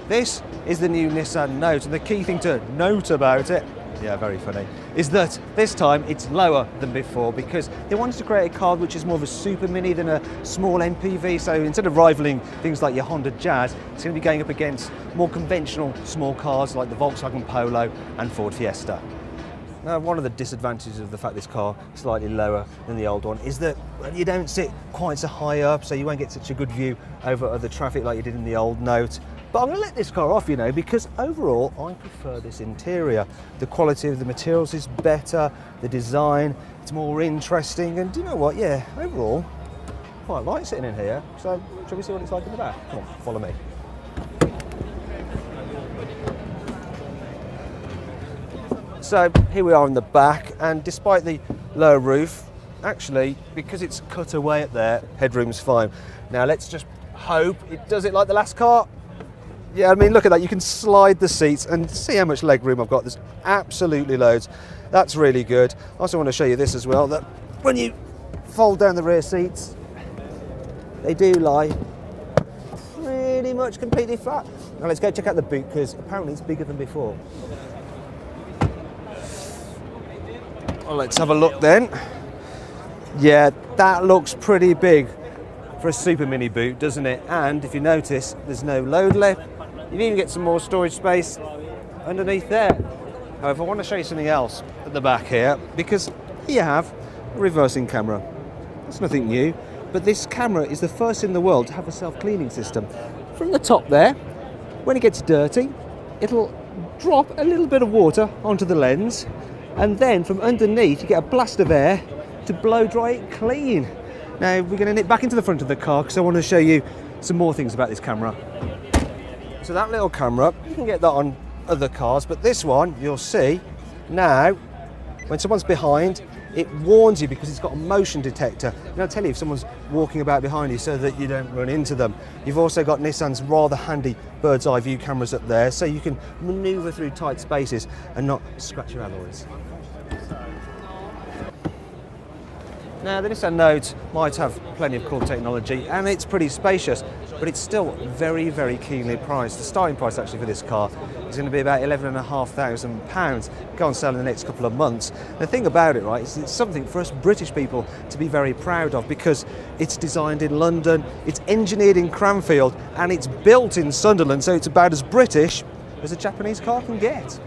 This is the new Nissan Note, and the key thing to note about it, yeah, very funny, is that this time it's lower than before because they wanted to create a car which is more of a super mini than a small MPV. So instead of rivaling things like your Honda Jazz, it's going to be going up against more conventional small cars like the Volkswagen Polo and Ford Fiesta. Now, one of the disadvantages of the fact this car is slightly lower than the old one is that you don't sit quite so high up, so you won't get such a good view over other traffic like you did in the old Note. But I'm going to let this car off, you know, because overall I prefer this interior. The quality of the materials is better, the design, it's more interesting, and do you know what, yeah, overall, I quite like sitting in here. So, shall we see what it's like in the back? Come on, follow me. So here we are in the back, and despite the low roof, actually, because it's cut away at there, headroom's fine. Now let's just hope it does it like the last car. Yeah, I mean, look at that. You can slide the seats and see how much leg room I've got. There's absolutely loads. That's really good. I also want to show you this as well, that when you fold down the rear seats, they do lie pretty much completely flat. Now let's go check out the boot, because apparently it's bigger than before. Well, let's have a look then. Yeah, that looks pretty big for a super mini boot, doesn't it? And if you notice, there's no load lip. You even get some more storage space underneath there. However, I want to show you something else at the back here, because here you have a reversing camera. That's nothing new, but this camera is the first in the world to have a self-cleaning system. From the top there, when it gets dirty, it'll drop a little bit of water onto the lens, and then from underneath you get a blast of air to blow dry it clean. Now we're going to nip back into the front of the car because I want to show you some more things about this camera. So that little camera, you can get that on other cars, but this one you'll see now when someone's behind, it warns you because it's got a motion detector. And it'll tell you if someone's walking about behind you so that you don't run into them. You've also got Nissan's rather handy bird's eye view cameras up there, so you can manoeuvre through tight spaces and not scratch your alloys. Now, the Nissan Note might have plenty of cool technology and it's pretty spacious, but it's still very, very keenly priced. The starting price actually for this car is going to be about £11,500. Go on sale in the next couple of months. The thing about it, right, is it's something for us British people to be very proud of because it's designed in London, it's engineered in Cranfield, and it's built in Sunderland, so it's about as British as a Japanese car can get.